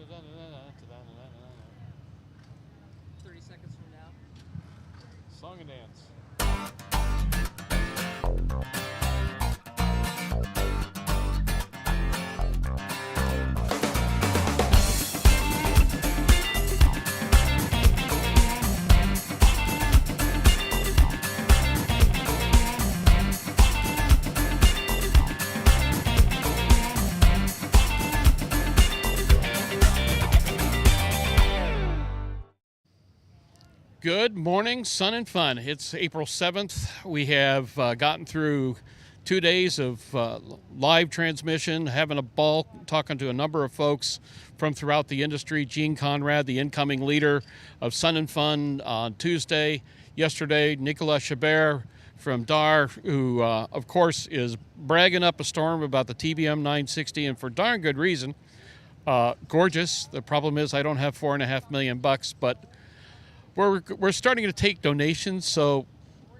30 seconds from now. Song and dance. Good morning, sun and fun. It's April 7th. We have gotten through 2 days of live transmission, having a ball, talking to a number of folks from throughout the industry. Gene Conrad, the incoming leader of Sun and Fun on Tuesday. Yesterday, Nicolas Chabert from DAR, who, of course, is bragging up a storm about the TBM 960, and for darn good reason. Gorgeous. The problem is I don't have $4.5 million, but we're starting to take donations, so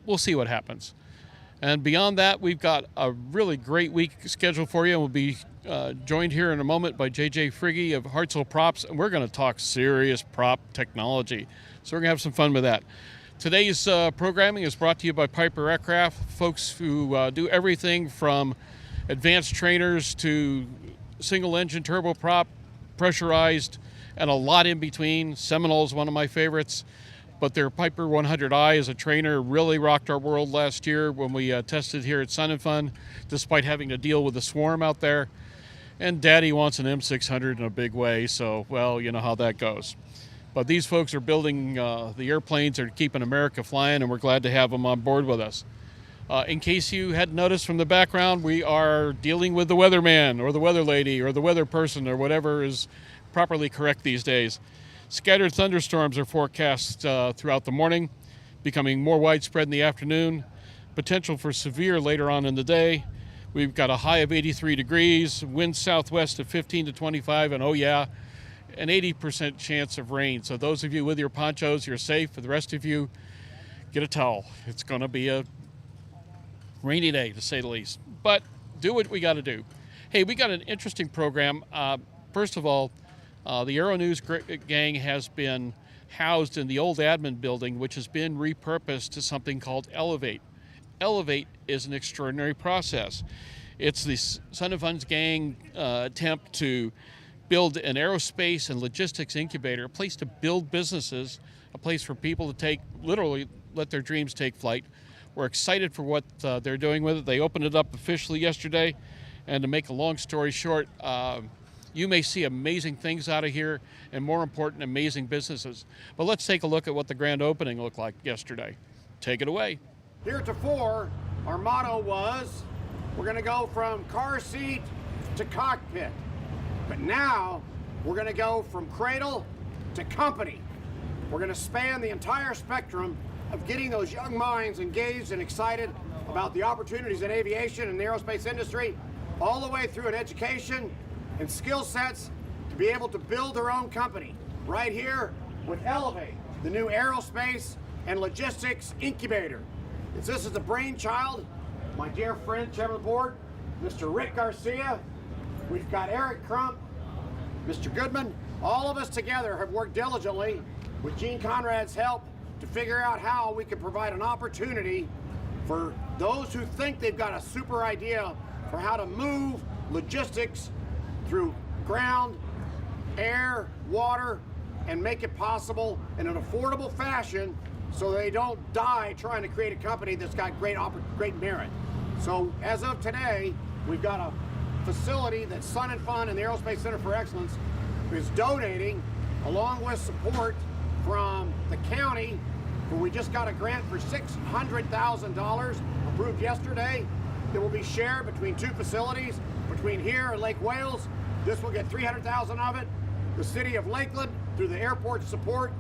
we'll see what happens. And beyond that, we've got a really great week scheduled for you. We'll be joined here in a moment by JJ Frigge of Hartzell Props, and we're going to talk serious prop technology. So we're going to have some fun with that. Today's programming is brought to you by Piper Aircraft, folks who do everything from advanced trainers to single-engine turboprop, pressurized, and a lot in between. Seminole is one of my favorites, but their Piper 100i as a trainer really rocked our world last year when we tested here at Sun and Fun, despite having to deal with the swarm out there. And Daddy wants an M600 in a big way, so, well, you know how that goes. But these folks are building the airplanes that are keeping America flying, and we're glad to have them on board with us. In case you hadn't noticed from the background, we are dealing with the weatherman or the weather lady or the weather person or whatever is properly correct these days. Scattered thunderstorms are forecast throughout the morning, becoming more widespread in the afternoon. Potential for severe later on in the day. We've got a high of 83 degrees, wind southwest of 15 to 25, and oh yeah, an 80% chance of rain. So those of you with your ponchos, you're safe. For the rest of you, get a towel. It's going to be a rainy day, to say the least. But do what we got to do. Hey, we got an interesting program. First of all, the Aero-News gang has been housed in the old admin building, which has been repurposed to something called Elevate. Elevate is an extraordinary process. It's the Sun and Fun's gang attempt to build an aerospace and logistics incubator, a place to build businesses, a place for people to literally let their dreams take flight. We're excited for what they're doing with it. They opened it up officially yesterday, and to make a long story short, you may see amazing things out of here, and more important, amazing businesses. But let's take a look at what the grand opening looked like yesterday. Take it away. Heretofore, our motto was, we're going to go from car seat to cockpit. But now, we're going to go from cradle to company. We're going to span the entire spectrum of getting those young minds engaged and excited about the opportunities in aviation and the aerospace industry, all the way through an education and skill sets to be able to build their own company right here with Elevate, the new aerospace and logistics incubator. This is the brainchild, my dear friend, chairman of the board, Mr. Rick Garcia. We've got Eric Crump, Mr. Goodman. All of us together have worked diligently with Gene Conrad's help to figure out how we can provide an opportunity for those who think they've got a super idea for how to move logistics through ground, air, water, and make it possible in an affordable fashion so they don't die trying to create a company that's got great merit. So as of today, we've got a facility that Sun and Fun and the Aerospace Center for Excellence is donating, along with support from the county, where we just got a grant for $600,000 approved yesterday that will be shared between two facilities, between here and Lake Wales. This will get $300,000 of it. The city of Lakeland, through the airport support,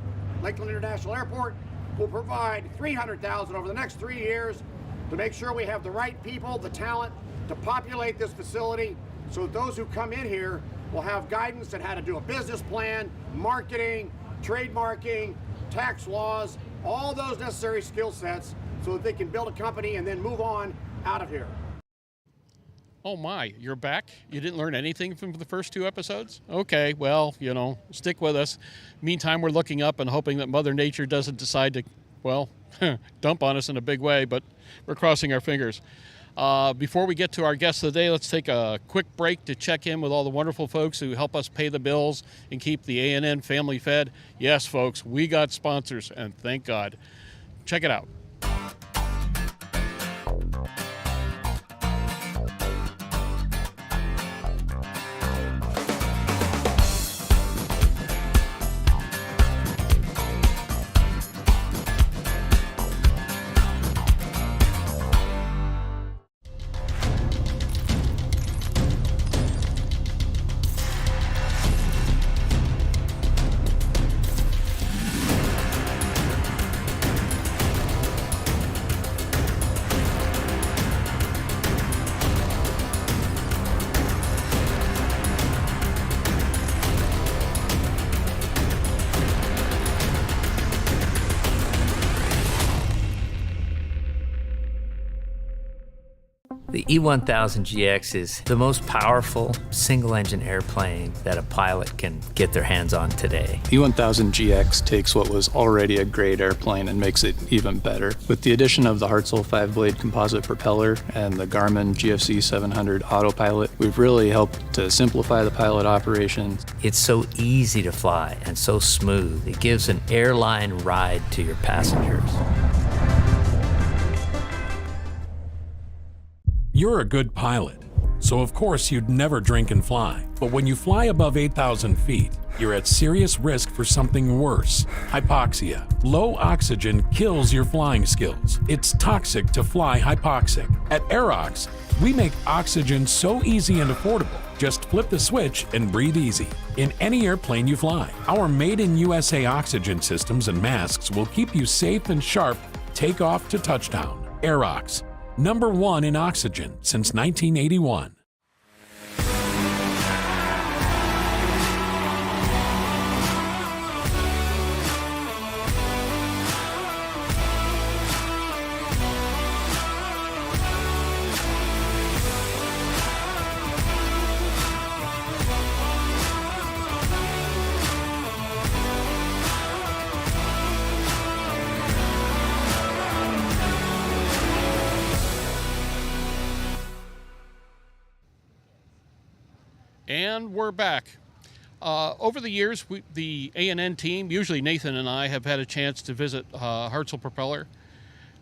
Lakeland International Airport, will provide $300,000 over the next 3 years to make sure we have the right people, the talent to populate this facility, so that those who come in here will have guidance on how to do a business plan, marketing, trademarking, tax laws, all those necessary skill sets so that they can build a company and then move on out of here. Oh my, you're back? You didn't learn anything from the first 2 episodes? Okay, well, stick with us. Meantime, we're looking up and hoping that Mother Nature doesn't decide to, well, dump on us in a big way, but we're crossing our fingers. Before we get to our guest of the day, let's take a quick break to check in with all the wonderful folks who help us pay the bills and keep the ANN family fed. Yes, folks, we got sponsors, and thank God. Check it out. The E1000GX is the most powerful single-engine airplane that a pilot can get their hands on today. E1000GX takes what was already a great airplane and makes it even better. With the addition of the Hartzell 5-blade composite propeller and the Garmin GFC 700 autopilot, we've really helped to simplify the pilot operations. It's so easy to fly and so smooth. It gives an airline ride to your passengers. You're a good pilot, so of course you'd never drink and fly. But when you fly above 8,000 feet, you're at serious risk for something worse: hypoxia. Low oxygen kills your flying skills. It's toxic to fly hypoxic. At Aerox, we make oxygen so easy and affordable. Just flip the switch and breathe easy in any airplane you fly. Our made-in-USA oxygen systems and masks will keep you safe and sharp takeoff to touchdown. Aerox. #1 in oxygen since 1981. And we're back. Over the years, the ANN team, usually Nathan and I, have had a chance to visit Hartzell Propeller.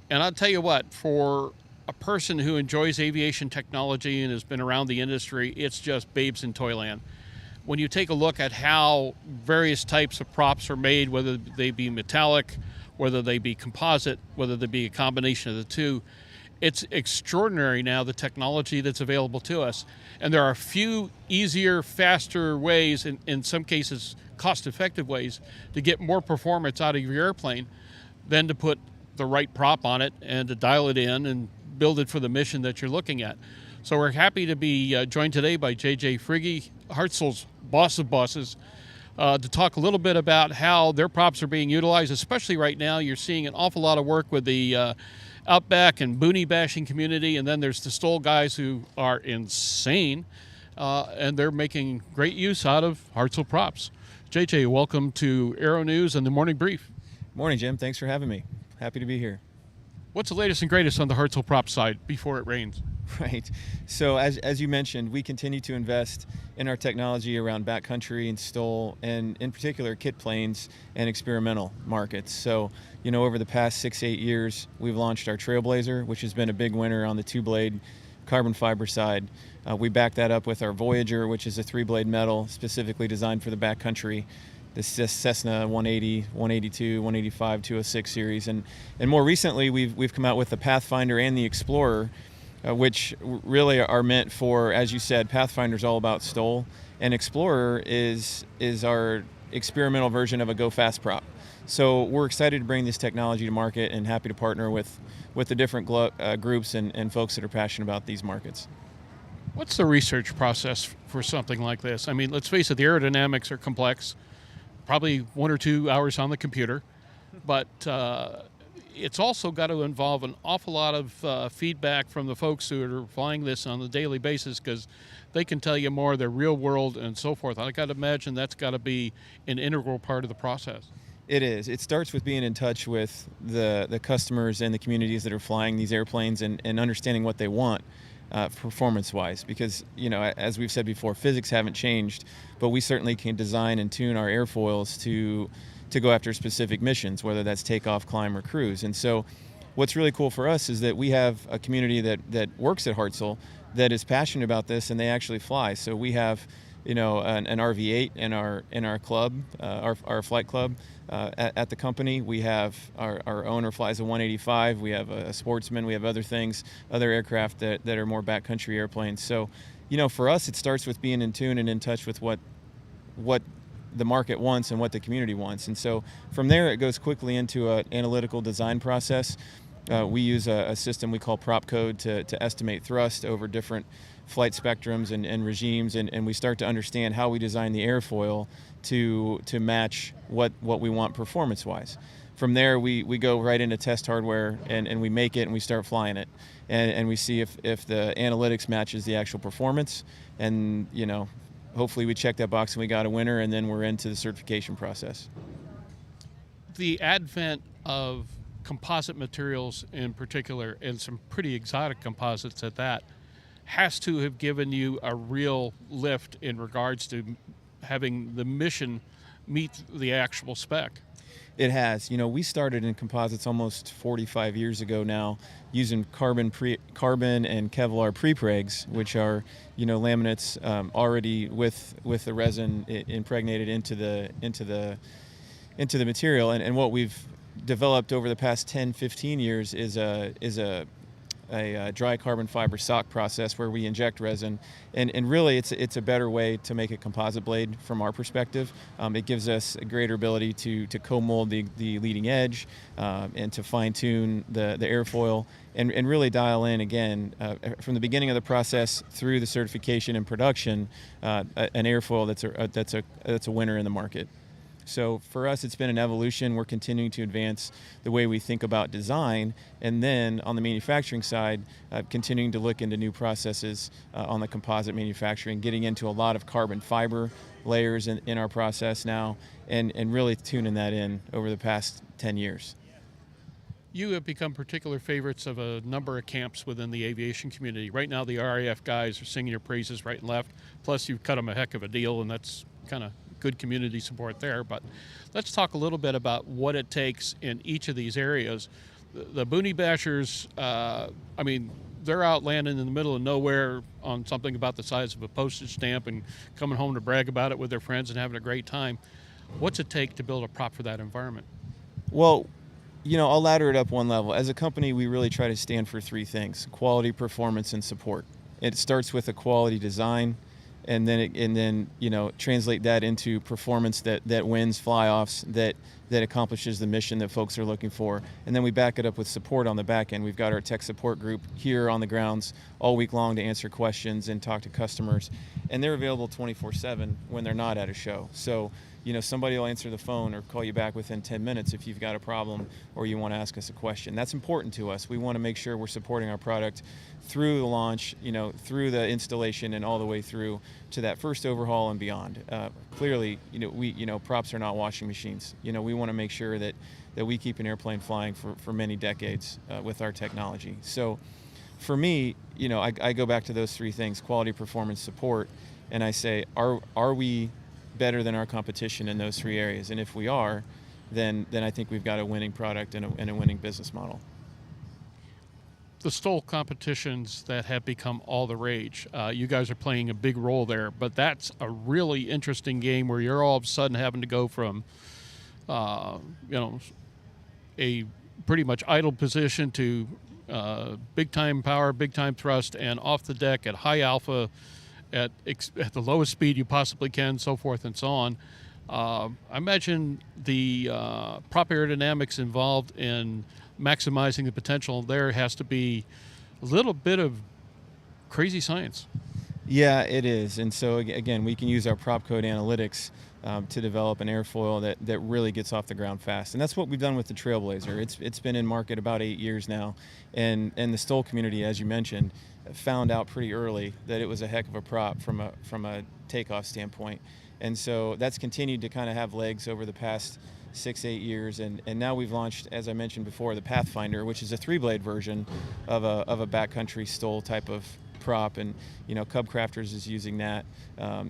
And I'll tell you what, for a person who enjoys aviation technology and has been around the industry, it's just babes in toyland. When you take a look at how various types of props are made, whether they be metallic, whether they be composite, whether they be a combination of the two, it's extraordinary now, the technology that's available to us. And there are a few easier, faster ways, in some cases cost-effective ways, to get more performance out of your airplane than to put the right prop on it and to dial it in and build it for the mission that you're looking at. So we're happy to be joined today by J.J. Frigge, Hartzell's boss of bosses, to talk a little bit about how their props are being utilized, especially right now. You're seeing an awful lot of work with the Outback and boonie bashing community, and then there's the Stoll guys who are insane, and they're making great use out of Hartzell props. JJ, welcome to Aero-News and the Morning Brief. Morning, Jim. Thanks for having me. Happy to be here. What's the latest and greatest on the Hartzell prop side before it rains? Right. So as you mentioned, we continue to invest in our technology around backcountry and Stoll, and in particular kit planes and experimental markets. So, over the past 6-8 years, we've launched our Trailblazer, which has been a big winner on the 2-blade carbon fiber side. We back that up with our Voyager, which is a 3-blade metal specifically designed for the backcountry. The Cessna 180, 182, 185, 206 series, and more recently we've come out with the Pathfinder and the Explorer, which really are meant for, as you said, Pathfinder's all about Stoll, and Explorer is our experimental version of a Go Fast prop. So we're excited to bring this technology to market and happy to partner with the different groups and folks that are passionate about these markets. What's the research process for something like this? I mean, let's face it, the aerodynamics are complex, probably 1 or 2 hours on the computer, but it's also got to involve an awful lot of feedback from the folks who are flying this on a daily basis, because they can tell you more of their real world and so forth. I got to imagine that's got to be an integral part of the process. It is. It starts with being in touch with the customers and the communities that are flying these airplanes, and understanding what they want performance-wise. Because, as we've said before, physics haven't changed, but we certainly can design and tune our airfoils to go after specific missions, whether that's takeoff, climb, or cruise. And so what's really cool for us is that we have a community that works at Hartzell that is passionate about this, and they actually fly. So we have an RV8 in our club, our flight club at the company. We have our owner flies a 185. We have a sportsman. We have other things, other aircraft that are more backcountry airplanes. So, for us, it starts with being in tune and in touch with what the market wants and what the community wants. And so from there, it goes quickly into an analytical design process. We use a system we call prop code to estimate thrust over different flight spectrums and regimes, and we start to understand how we design the airfoil to match what we want performance-wise. From there, we go right into test hardware, and we make it, and we start flying it. And we see if the analytics matches the actual performance, and, hopefully we check that box and we got a winner, and then we're into the certification process. The advent of composite materials in particular, and some pretty exotic composites at that, has to have given you a real lift in regards to having the mission meet the actual spec. It has. We started in composites almost 45 years ago now, using carbon and Kevlar prepregs, which are laminates already with the resin impregnated into the material. And what we've developed over the past 10-15 years is a dry carbon fiber sock process where we inject resin, and really it's a better way to make a composite blade from our perspective. It gives us a greater ability to co-mold the leading edge and to fine-tune the airfoil and really dial in again from the beginning of the process through the certification and production an airfoil that's a winner in the market. So for us, it's been an evolution. We're continuing to advance the way we think about design, and then on the manufacturing side, continuing to look into new processes on the composite manufacturing, getting into a lot of carbon fiber layers in our process now, and really tuning that in over the past 10 years. You have become particular favorites of a number of camps within the aviation community. Right now, the RAF guys are singing your praises right and left, plus you've cut them a heck of a deal, and that's kind of good community support there. But let's talk a little bit about what it takes in each of these areas. The Boonie Bashers, they're out landing in the middle of nowhere on something about the size of a postage stamp and coming home to brag about it with their friends and having a great time. What's it take to build a prop for that environment? Well, I'll ladder it up one level. As a company, we really try to stand for three things: quality, performance, and support. It starts with a quality design, and then translate that into performance that wins fly-offs, that accomplishes the mission that folks are looking for. And then we back it up with support on the back end. We've got our tech support group here on the grounds all week long to answer questions and talk to customers. And they're available 24/7 when they're not at a show. So, somebody will answer the phone or call you back within 10 minutes if you've got a problem or you want to ask us a question. That's important to us. We want to make sure we're supporting our product through the launch, through the installation, and all the way through to that first overhaul and beyond. Clearly, props are not washing machines. We want to make sure that we keep an airplane flying for many decades with our technology. So for me, I go back to those three things: quality, performance, support, and I say, are we better than our competition in those three areas? And if we are, then I think we've got a winning product and a winning business model. The STOL competitions that have become all the rage, you guys are playing a big role there, but that's a really interesting game where you're all of a sudden having to go from a pretty much idle position to big time power, big time thrust, and off the deck at high alpha at the lowest speed you possibly can, so forth and so on. I imagine the prop aerodynamics involved in maximizing the potential there has to be a little bit of crazy science. Yeah, it is. And so again, we can use our prop code analytics to develop an airfoil that really gets off the ground fast. And that's what we've done with the Trailblazer. It's been in market about 8 years now. And the STOL community, as you mentioned, found out pretty early that it was a heck of a prop from a takeoff standpoint. And so that's continued to kind of have legs over the past 6-8 years, and now we've launched, as I mentioned before, the Pathfinder, which is a 3-blade version of a backcountry STOL type of prop, and Cub Crafters is using that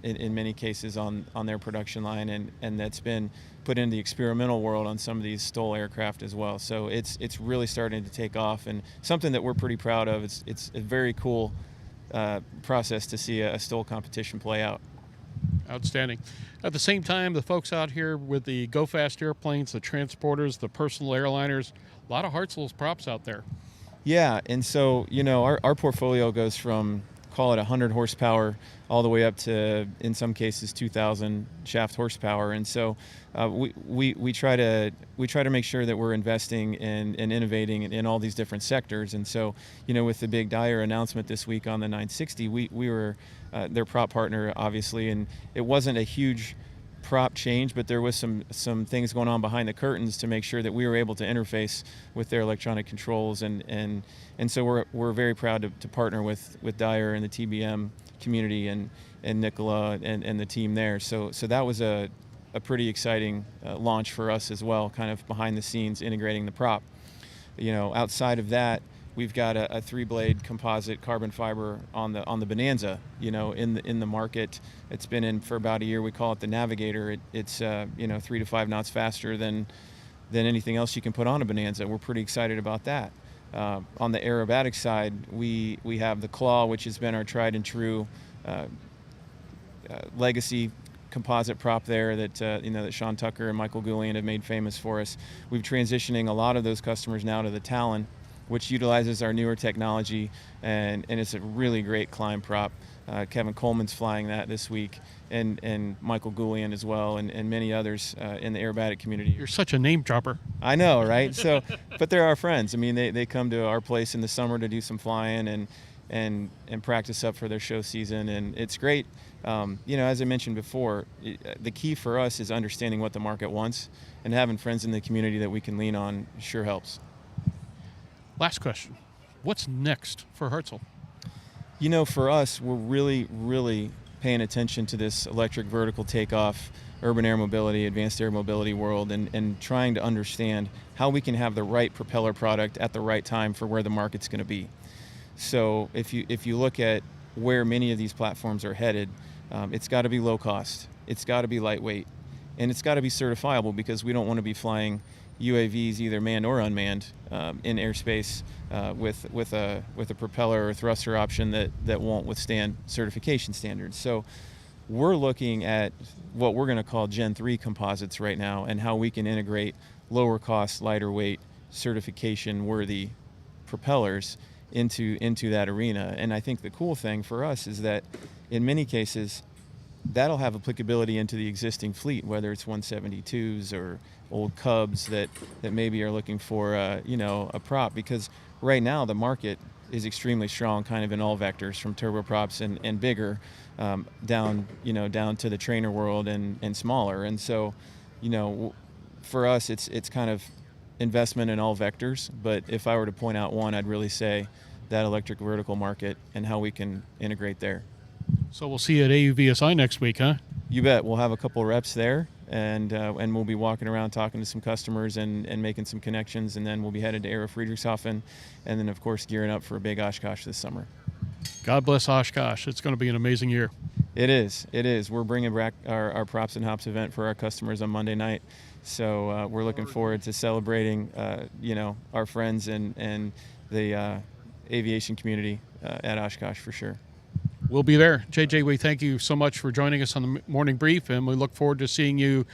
in many cases on their production line, and that's been put into the experimental world on some of these STOL aircraft as well. So it's really starting to take off, and something that we're pretty proud of. It's a very cool process to see a STOL competition play out. Outstanding. At the same time, the folks out here with the go-fast airplanes, the transporters, the personal airliners, a lot of Hartzell's props out there. Yeah, and so, our portfolio goes from, call it 100 horsepower all the way up to, in some cases, 2,000 shaft horsepower. And so we try to make sure that we're investing and innovating in all these different sectors. And so, with the big Dyer announcement this week on the 960, we were their prop partner, obviously, and it wasn't a huge prop change, but there was some things going on behind the curtains to make sure that we were able to interface with their electronic controls, and so we're very proud to partner with Dyer and the TBM community and Nicola and the team there. So that was a pretty exciting launch for us as well, kind of behind the scenes integrating the prop. Outside of that, we've got a 3-blade composite carbon fiber on the Bonanza, in the market. It's been in for about a year. We call it the Navigator. It's 3 to 5 knots faster than anything else you can put on a Bonanza. We're pretty excited about that. On the aerobatic side, we have the Claw, which has been our tried and true legacy composite prop there that Sean Tucker and Michael Goulian have made famous for us. We're transitioning a lot of those customers now to the Talon, which utilizes our newer technology, and it's a really great climb prop. Kevin Coleman's flying that this week, and Michael Goulian as well, and many others in the aerobatic community. You're such a name dropper. I know, right? So, but they're our friends. I mean, they come to our place in the summer to do some flying and practice up for their show season, and it's great. As I mentioned before, the key for us is understanding what the market wants, and having friends in the community that we can lean on sure helps. Last question. What's next for Hartzell? For us, we're really, really paying attention to this electric vertical takeoff, urban air mobility, advanced air mobility world, and trying to understand how we can have the right propeller product at the right time for where the market's going to be. So if you look at where many of these platforms are headed, it's got to be low cost, it's got to be lightweight, and it's got to be certifiable, because we don't want to be flying UAVs, either manned or unmanned, in airspace with a propeller or thruster option that won't withstand certification standards. So we're looking at what we're going to call Gen 3 composites right now, and how we can integrate lower cost, lighter weight, certification worthy propellers into that arena. And I think the cool thing for us is that in many cases that'll have applicability into the existing fleet, whether it's 172s or old Cubs that maybe are looking for a prop, because right now the market is extremely strong, kind of in all vectors, from turboprops and bigger down to the trainer world and smaller. And so for us it's kind of investment in all vectors, but if I were to point out one, I'd really say that electric vertical market and how we can integrate there. So we'll see you at AUVSI next week, huh? You bet. We'll have a couple reps there, and we'll be walking around talking to some customers and making some connections, and then we'll be headed to Aero Friedrichshafen, and then of course gearing up for a big Oshkosh this summer. God bless Oshkosh. It's going to be an amazing year. It is. We're bringing back our Props and Hops event for our customers on Monday night, so we're looking forward to celebrating our friends and the aviation community at Oshkosh for sure. We'll be there. JJ, we thank you so much for joining us on the morning brief, and we look forward to seeing you,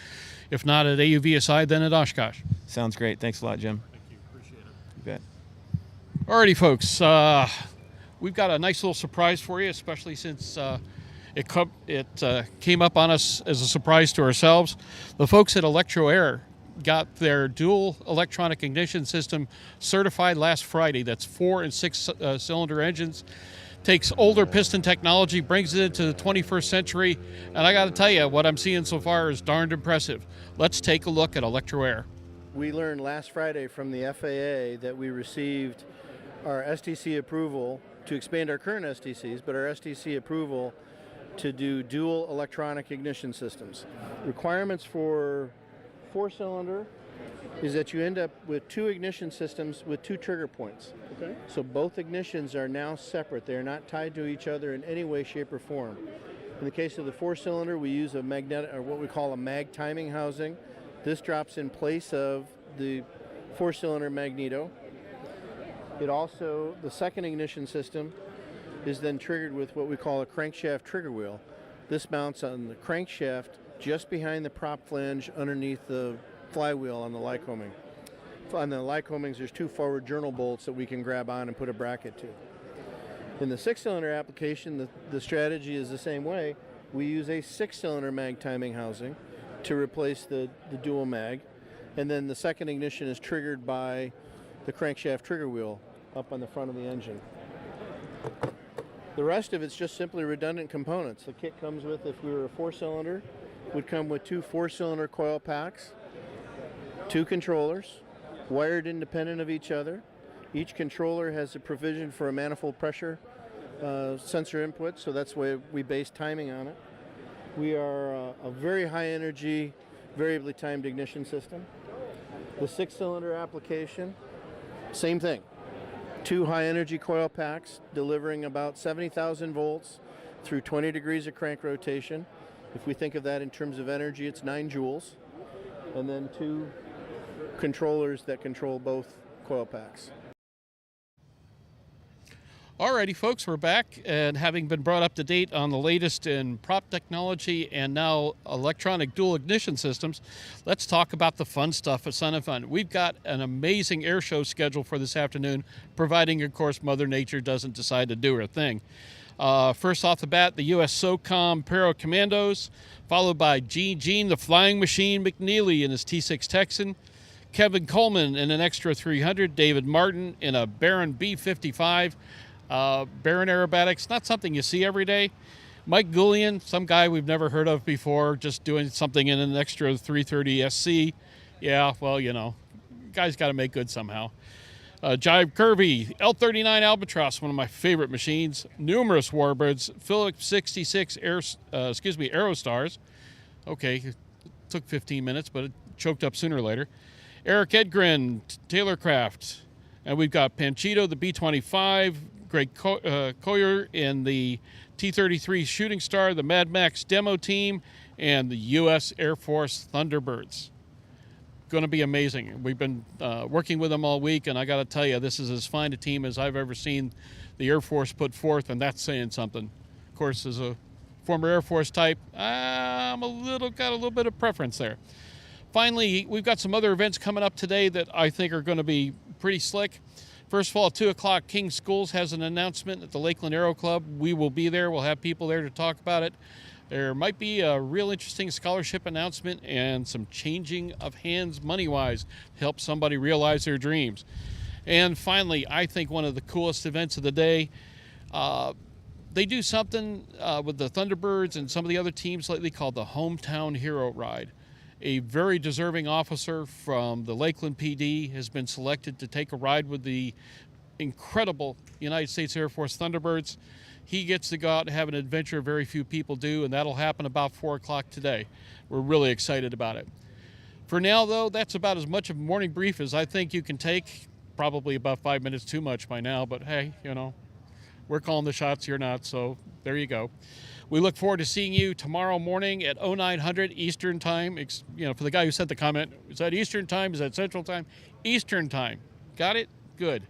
if not at AUVSI, then at Oshkosh. Sounds great. Thanks a lot, Jim. Thank you. Appreciate it. You bet. Alrighty, folks. We've got a nice little surprise for you, especially since it came up on us as a surprise to ourselves. The folks at Electro Air got their dual electronic ignition system certified last Friday. That's 4 and 6 cylinder engines. takes older piston technology, brings it into the 21st century, and I got to tell you, what I'm seeing so far is darned impressive. Let's take a look at Electro Air. We learned last Friday from the FAA that we received our STC approval to expand our current STCs, but our STC approval to do dual electronic ignition systems. Requirements for 4-cylinder is that you end up with 2 ignition systems with 2 trigger points. Okay. So both ignitions are now separate. They are not tied to each other in any way, shape, or form. In the case of the 4-cylinder, we use a magnetic, or what we call a mag timing housing. This drops in place of the 4-cylinder magneto. It also, the second ignition system is then triggered with what we call a crankshaft trigger wheel. This mounts on the crankshaft just behind the prop flange underneath the flywheel on the Lycoming. On the Lycomings, there's 2 forward journal bolts that we can grab on and put a bracket to. In the 6-cylinder application, the strategy is the same way. We use a 6-cylinder mag timing housing to replace the dual mag, and then the second ignition is triggered by the crankshaft trigger wheel up on the front of the engine. The rest of it's just simply redundant components. The kit comes with, if we were a 4-cylinder, would come with 2 4-cylinder coil packs, 2 controllers, wired independent of each other. Each controller has a provision for a manifold pressure sensor input, so that's why we base timing on it. We are a very high energy, variably timed ignition system. The 6-cylinder application, same thing. 2 high energy coil packs delivering about 70,000 volts through 20 degrees of crank rotation. If we think of that in terms of energy, it's 9 joules. And then 2 controllers that control both coil packs. Alrighty, folks, we're back, and having been brought up to date on the latest in prop technology and now electronic dual ignition systems, let's talk about the fun stuff at Sun and Fun. We've got an amazing air show scheduled for this afternoon, providing, of course, Mother Nature doesn't decide to do her thing. First off the bat, the U.S. SOCOM Para Commandos, followed by Gene the Flying Machine McNeely in his T6 Texan, Kevin Coleman in an Extra 300, David Martin in a Baron B-55. Baron aerobatics, not something you see every day. Mike Goulian, some guy we've never heard of before, just doing something in an Extra 330 SC. Yeah, well, you know, guy's got to make good somehow. Jive Kirby, L-39 Albatross, one of my favorite machines. Numerous warbirds, Phillips 66 Aerostars. Okay, it took 15 minutes, but it choked up sooner or later. Eric Edgren, Taylorcraft. And we've got Panchito, the B-25, Greg Coyer in the T-33 Shooting Star, the Mad Max demo team, and the U.S. Air Force Thunderbirds. Going to be amazing. We've been working with them all week, and I got to tell you, this is as fine a team as I've ever seen the Air Force put forth, and that's saying something. Of course, as a former Air Force type, got a little bit of preference there. Finally, we've got some other events coming up today that I think are going to be pretty slick. First of all, at 2 o'clock, King Schools has an announcement at the Lakeland Aero Club. We will be there. We'll have people there to talk about it. There might be a real interesting scholarship announcement and some changing of hands money-wise to help somebody realize their dreams. And finally, I think one of the coolest events of the day, they do something with the Thunderbirds and some of the other teams lately called the Hometown Hero Ride. A very deserving officer from the Lakeland PD has been selected to take a ride with the incredible United States Air Force Thunderbirds. He gets to go out and have an adventure very few people do, and that'll happen about 4 o'clock today. We're really excited about it. For now, though, that's about as much of a morning brief as I think you can take. Probably about 5 minutes too much by now, but hey, you know, we're calling the shots, you're not, so there you go. We look forward to seeing you tomorrow morning at 0900 Eastern Time. You know, for the guy who sent the comment, is that Eastern Time? Is that Central Time? Eastern Time. Got it? Good.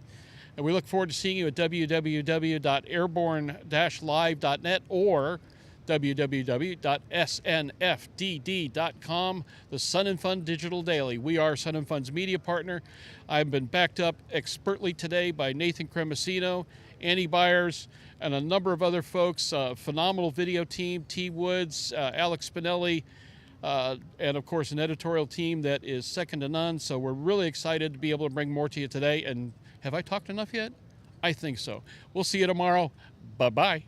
And we look forward to seeing you at www.airborne-live.net or www.snfdd.com, the Sun and Fun Digital Daily. We are Sun and Fun's media partner. I've been backed up expertly today by Nathan Cremasino, Annie Byers, and a number of other folks. Phenomenal video team, T. Woods, Alex Spinelli, and of course an editorial team that is second to none. So we're really excited to be able to bring more to you today. And have I talked enough yet? I think so. We'll see you tomorrow. Bye-bye.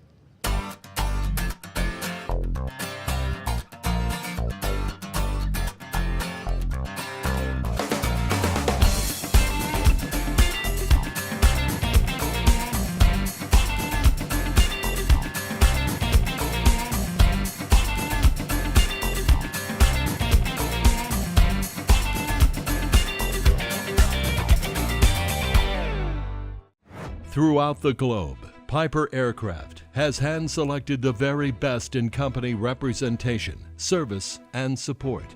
Throughout the globe, Piper Aircraft has hand-selected the very best in company representation, service, and support.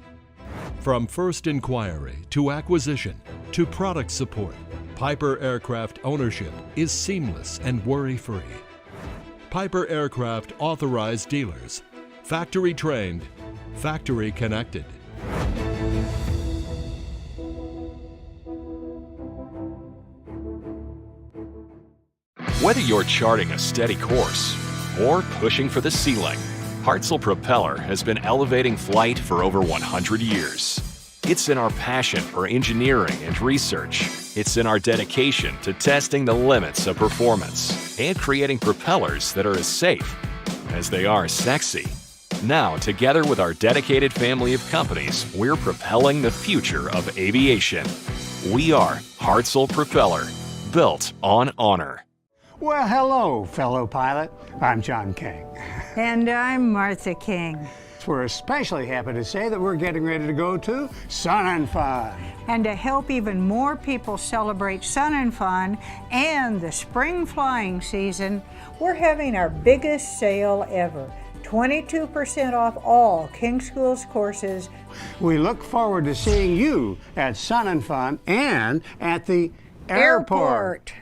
From first inquiry to acquisition to product support, Piper Aircraft ownership is seamless and worry-free. Piper Aircraft authorized dealers, factory trained, factory connected. Whether you're charting a steady course or pushing for the ceiling, Hartzell Propeller has been elevating flight for over 100 years. It's in our passion for engineering and research. It's in our dedication to testing the limits of performance and creating propellers that are as safe as they are sexy. Now, together with our dedicated family of companies, we're propelling the future of aviation. We are Hartzell Propeller, built on honor. Well, hello, fellow pilot. I'm John King. And I'm Martha King. We're especially happy to say that we're getting ready to go to Sun and Fun. And to help even more people celebrate Sun and Fun and the spring flying season, we're having our biggest sale ever. 22% off all King Schools courses. We look forward to seeing you at Sun and Fun and at the airport.